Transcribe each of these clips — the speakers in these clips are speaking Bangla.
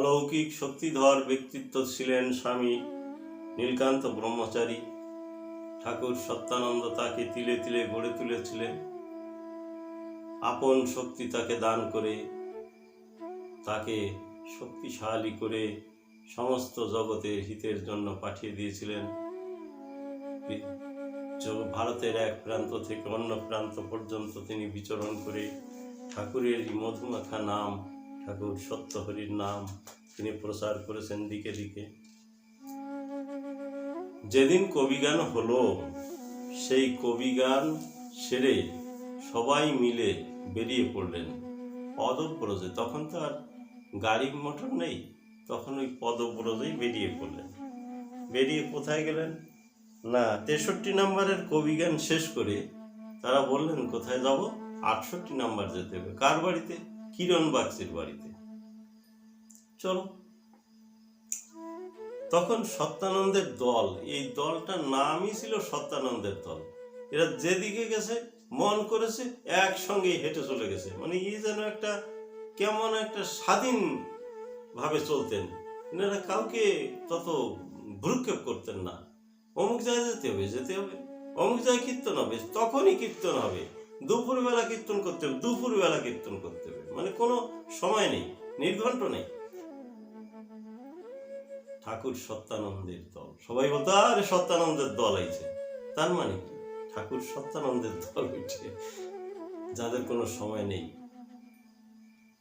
অলৌকিক শক্তিধর ব্যক্তিত্ব ছিলেন স্বামী নীলকান্ত ব্রহ্মচারী। ঠাকুর সত্যানন্দ তাকে তিলে তিলে গড়ে তুলেছিলেন। আপন শক্তি তাকে দান করে তাকে শক্তিশালী করে সমস্ত জগতের হিতের জন্য পাঠিয়ে দিয়েছিলেন। ভারতের এক প্রান্ত থেকে অন্য প্রান্ত পর্যন্ত তিনি বিচরণ করে ঠাকুরের মধুমাখা নাম, ঠাকুর সত্যহরির নাম তিনি প্রচার করেছেন দিকে দিকে। যেদিন কবিগান হলো, সেই কবিগান সেরে সবাই মিলে বেরিয়ে পড়লেন পদব্রজে। তখন তো আর গাড়ি মোটর নেই, তখন ওই পদব্রজেই বেরিয়ে পড়লেন। বেরিয়ে কোথায় গেলেন না, 63 নম্বরের কবিগান শেষ করে তারা বললেন কোথায় যাব, 68 নম্বর যেতে হবে। কার বাড়িতে? কিরণ বাগচির বাড়িতে। চলো। তখন সত্যানন্দের দল, এই দলটার নামই ছিল সত্যানন্দের দল। এরা যেদিকে গেছে মন করেছে একসঙ্গে হেঁটে চলে গেছে। মানে এই যেন একটা কেমন একটা স্বাধীন ভাবে চলতেন। এনারা কাউকে তত ভ্রুক্ষেপ করতেন না। অমুক জায়গায় যেতে হবে যেতে হবে, অমুক জায়গায় কীর্তন হবে তখনই কীর্তন হবে, দুপুরবেলা কীর্তন করতে হবে দুপুরবেলা কীর্তন করতে হবে। মানে কোনো সময় নেই, নির্ঘণ্ট নেই। ঠাকুর সত্যানন্দের দল। সবাই বলতো আরে সত্যানন্দের দল আইছে। তার মানে কি? ঠাকুর সত্যানন্দের দল উঠে যাদের কোনো সময় নেই।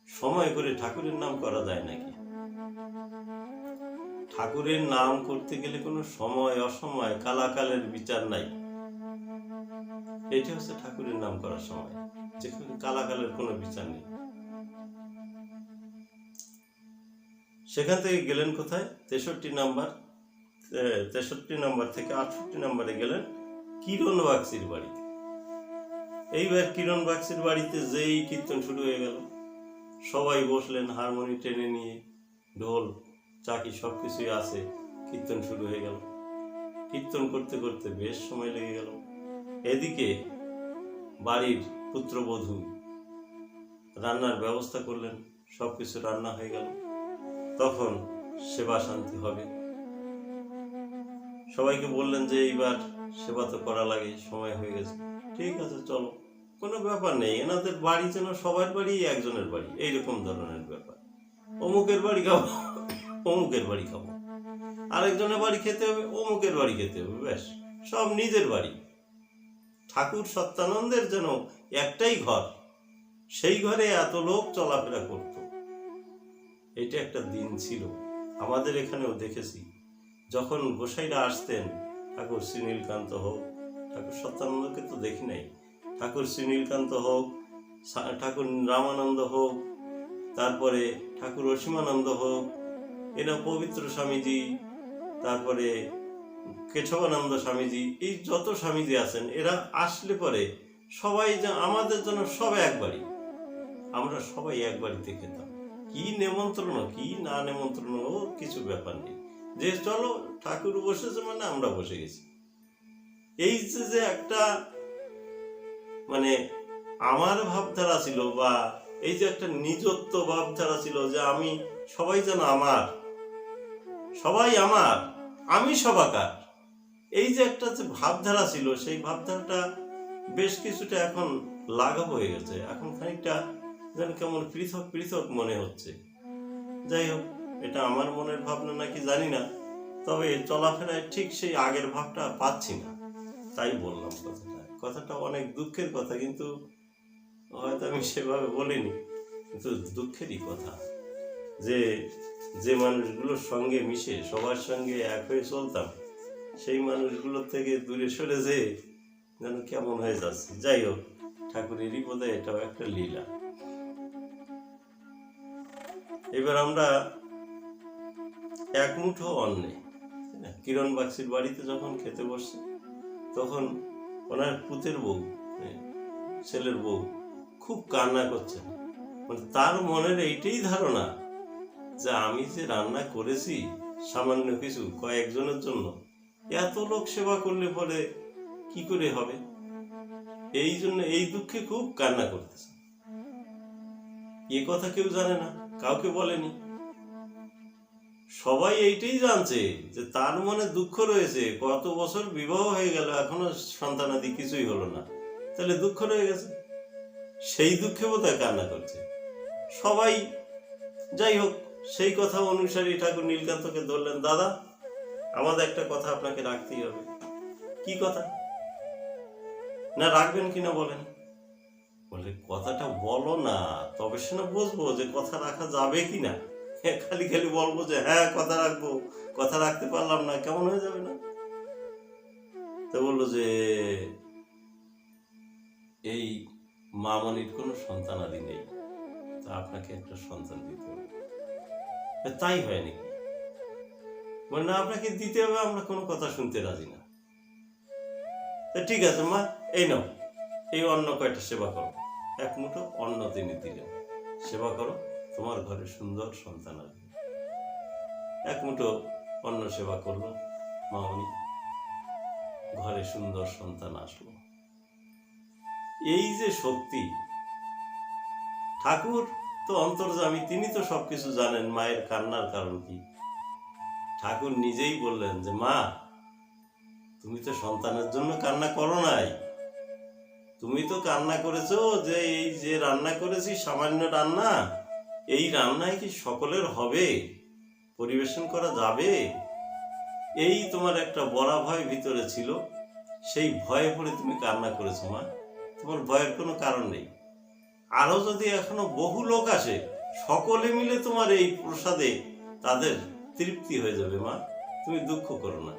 সময় করে ঠাকুরের নাম করা যায় নাকি? ঠাকুরের নাম করতে গেলে কোনো সময় অসময় কালাকালের বিচার নাই। এটা হচ্ছে ঠাকুরের নাম করার সময়, যেখানে কালাকালের কোনো বিচার নেই। সেখান থেকে গেলেন কোথায়? 63 নম্বর থেকে 68 নম্বরে গেলেন কিরণ বাগচির বাড়িতে। এইবার কিরণ বাগচির বাড়িতে যেই কীর্তন শুরু হয়ে গেল, সবাই বসলেন হারমোনি টেনে নিয়ে, ঢোল চাকি সব কিছুই আছে। কীর্তন শুরু হয়ে গেল। কীর্তন করতে করতে বেশ সময় লেগে গেল। এদিকে বাড়ির পুত্রবধূ রান্নার ব্যবস্থা করলেন, সব কিছু রান্না হয়ে গেল। তখন সেবা শান্তি হবে। সবাইকে বললেন যে এইবার সেবা তো করা লাগে, সময় হয়ে গেছে। ঠিক আছে চলো, কোনো ব্যাপার নেই। এনাদের বাড়ি যেন সবার বাড়ি একজনের বাড়ি, এইরকম ধরনের ব্যাপার। অমুকের বাড়ি খাবো অমুকের বাড়ি খাবো, আরেকজনের বাড়ি খেতে হবে অমুকের বাড়ি খেতে হবে, ব্যাস সব নিজের বাড়ি। ঠাকুর সত্যানন্দের যেন একটাই ঘর, সেই ঘরে এত লোক চলাফেরা করত। এটা একটা দিন ছিল। আমাদের এখানেও দেখেছি, যখন গোসাইরা আসতেন, ঠাকুর শ্রীনীলকান্ত হোক, ঠাকুর সত্যানন্দকে তো দেখি নাই, ঠাকুর শ্রীনীলকান্ত হোক, ঠাকুর রামানন্দ হোক, তারপরে ঠাকুর অসীমানন্দ হোক, এরা পবিত্র স্বামীজি, তারপরে কেশবানন্দ স্বামীজি, এই যত স্বামীজি আছেন, এরা আসলে পরে সবাই আমাদের জন্য সব এক বাড়ি। আমরা সবাই এক বাড়িতে খেতাম। কি নেমন্ত্রণ কি না নেমন্ত্রণ ও কিছু ব্যাপার নেই, যে চলো ঠাকুর বসেছে মানে আমরা বসে গেছি। এই যে একটা মানে আমার ভাবধারা ছিল, বা এই যে একটা নিজত্ব ভাবধারা ছিল, যে আমি সবাই যেন আমার, সবাই আমার, আমি সবাকার, এই যে একটা যে ভাবধারা ছিল, সেই ভাবধারাটা বেশ কিছুটা এখন লাঘব হয়ে গেছে। এখন খানিকটা যেন কেমন পৃথক পৃথক মনে হচ্ছে। যাই হোক, এটা আমার মনের ভাবনা নাকি জানি না, তবে চলাফেরায় ঠিক সেই আগের ভাবটা পাচ্ছি না, তাই বললাম কথাটা অনেক দুঃখের কথা, কিন্তু হয়তো আমি সেভাবে বলিনি, কিন্তু দুঃখেরই কথা। যে মানুষগুলোর সঙ্গে মিশে সবার সঙ্গে এক হয়ে চলতাম, সেই মানুষগুলোর থেকে দূরে সরে যেন কেমন হয়ে যাচ্ছে। যাই হোক, ঠাকুরেরই বোধহয় এটাও একটা লীলা। এবার আমরা এক মুঠো অন্নে কিরণ বাগচির বাড়িতে যখন খেতে বসছে, তখন ওনার পুতের বউ, ছেলের বউ খুব কান্না করছেন। মানে তার মনের এইটাই ধারণা যে আমি যে রান্না করেছি সামান্য কিছু কয়েকজনের জন্য, এত লোক সেবা করলে পরে কি করে হবে, এই জন্য এই দুঃখে খুব কান্না করতেছে। এ কথা কেউ জানে না, কাউকে বলেনি। সবাই এইটাই জানছে যে তার মনে দুঃখ রয়েছে, কত বছর বিবাহ হয়ে গেল এখনো সন্তানাদি কিছুই হলো না, তাহলে দুঃখ রয়ে গেছে, সেই দুঃখে বোধহয় কান্না করছে সবাই। যাই হোক, সেই কথা অনুসারী ঠাকুর নীলকান্তকে ধরলেন, দাদা আমাদের একটা কথা আপনাকে রাখতেই হবে। কি কথা? না রাখবেন কিনা বলেন। বলে কথাটা বলো না, তবে সে না বুঝবো যে কথা রাখা যাবে কিনা। খালি খালি বলবো যে হ্যাঁ কথা রাখবো, কথা রাখতে পারলাম না, কেমন হয়ে যাবে না? তো বললো যে এই মামনির কোনো সন্তানাদি নেই, তা আপনাকে একটা সন্তান দিতে হবে। তাই হয় নাকি? বলে না, আপনাকে দিতে হবে, আমরা কোনো কথা শুনতে রাজি না। ঠিক আছে মা, এই নাও, এই অন্ন কয়টা সেবা করো। এক মুঠো অন্ন তিনি দিলেন, সেবা করো, তোমার ঘরে সুন্দর সন্তান আসবে। এক মুঠো অন্ন সেবা করলো মামনি, ঘরে সুন্দর সন্তান আসলো। এই যে শক্তি, ঠাকুর তো অন্তর্যামী, তিনি তো সবকিছু জানেন। মায়ের কান্নার কারণ কি ঠাকুর নিজেই বললেন যে মা, তুমি তো সন্তানের জন্য কান্না করো নাই, তুমি তো কান্না করেছো যে এই যে রান্না করেছি সামান্য রান্না, এই রান্নায় কি সকলের হবে, পরিবেশন করা যাবে, এই তোমার একটা বড় ভয় ভিতরে ছিল, সেই ভয়ে পড়ে তুমি কান্না করেছো মা, তোমার ভয়ের কোনো কারণ নেই। আরো যদি এখনো বহু লোক আসে, সকলে মিলে তোমার এই প্রসাদে তাদের তৃপ্তি হয়ে যাবে মা, তুমি দুঃখ করো না।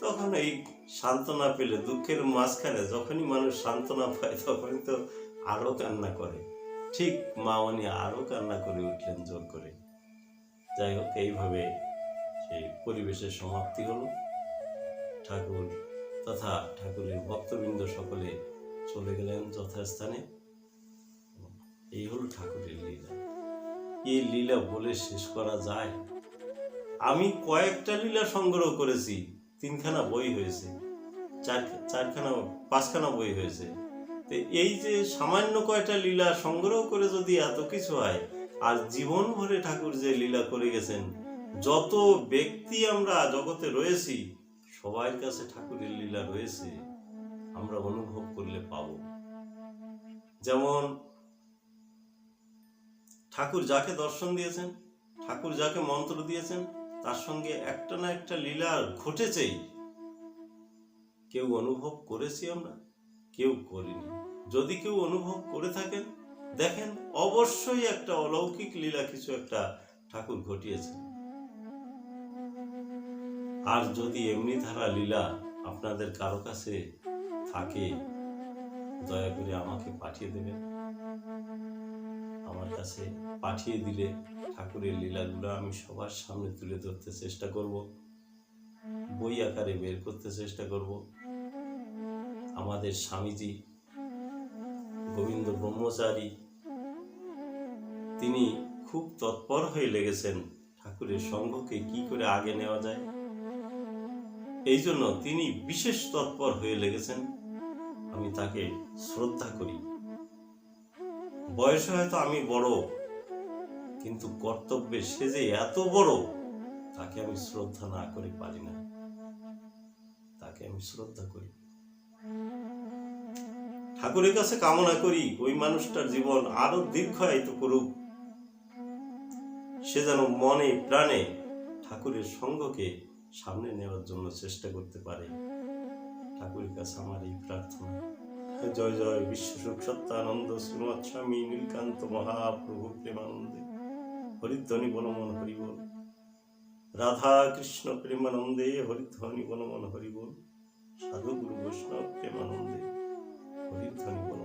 তখন এই সান্ত্বনা পেলে, দুঃখের মাঝখানে যখনই মানুষ সান্ত্বনা পায় তখনই তো আরো কান্না করে। ঠিক মামনি আরো কান্না করে উঠলেন জোর করে। যাই হোক, এইভাবে সেই পরিবেশের সমাপ্তি হলো। ঠাকুর তথা ঠাকুরের ভক্তবৃন্দ সকলে চলে গেলেন যথাস্থানে। এই হলো ঠাকুরের লীলা। এই লীলা বলে শেষ করা যায়? আমি কয়েকটা লীলা সংগ্রহ করেছি, 3খানা বই হয়েছে, 5খানা বই হয়েছে। তো এই যে সামান্য কয়টা লীলা সংগ্রহ করে যদি এত কিছু হয়, আর জীবন ভরে ঠাকুর যে লীলা করে গেছেন, যত ব্যক্তি আমরা জগতে রয়েছি সবার কাছে ঠাকুরের লীলা রয়েছে, আমরা অনুভব করলে পাবো। যেমন ঠাকুর যাকে দর্শন দিয়েছেন, ঠাকুর যাকে মন্ত্র দিয়েছেন, তার সঙ্গে একটা না একটা লীলা ঘটেছেই। কেউ অনুভব করেছি আমরা, কেউ করিনি। যদি কেউ অনুভব করে থাকেন, দেখেন অবশ্যই একটা অলৌকিক লীলা কিছু একটা ঠাকুর ঘটিয়েছে। আর যদি এমনি ধারা লীলা আপনাদের কারো কাছে থাকে, দয়া করে আমাকে পাঠিয়ে দেবেন। আমার কাছে পাঠিয়ে দিলে ঠাকুরের লীলাগুলো আমি সবার সামনে তুলে ধরতে চেষ্টা করব, বই আকারে বের করতে চেষ্টা করব। আমাদের স্বামীজি গোবিন্দ ব্রহ্মচারী, তিনি খুব তৎপর হয়ে লেগেছেন ঠাকুরের সঙ্ঘকে কি করে আগে নেওয়া যায়। এই জন্য তিনি বিশেষ তৎপর হয়ে লেগেছেন। আমি তাকে শ্রদ্ধা করি। বয়সে হয়তো আমি বড়, কিন্তু কর্তব্যে সে যে এত বড়, তাকে আমি শ্রদ্ধা না করে পারি না। তাকে আমি শ্রদ্ধা করি। ঠাকুরের কাছে কামনা করি ওই মানুষটার জীবন আরো দীর্ঘায়িত করুক, সে যেন মনে প্রাণে ঠাকুরের সঙ্গকে সামনে নেওয়ার জন্য চেষ্টা করতে পারে। ঠাকুরের কাছে আমার এই প্রার্থনা। জয় জয় বিশ্বসুখ সত্যানন্দ শ্রীমৎ স্বামী নীলকান্ত মহাপ্রভু প্রেমানন্দে। হরিধ্বনি বনমন হরিবল। রাধা কৃষ্ণ প্রেমানন্দে হরিধ্বনি বনমন হরিবল। সাধু গুরু বৈষ্ণব প্রেমানন্দে হরিধ্বনি বনমন।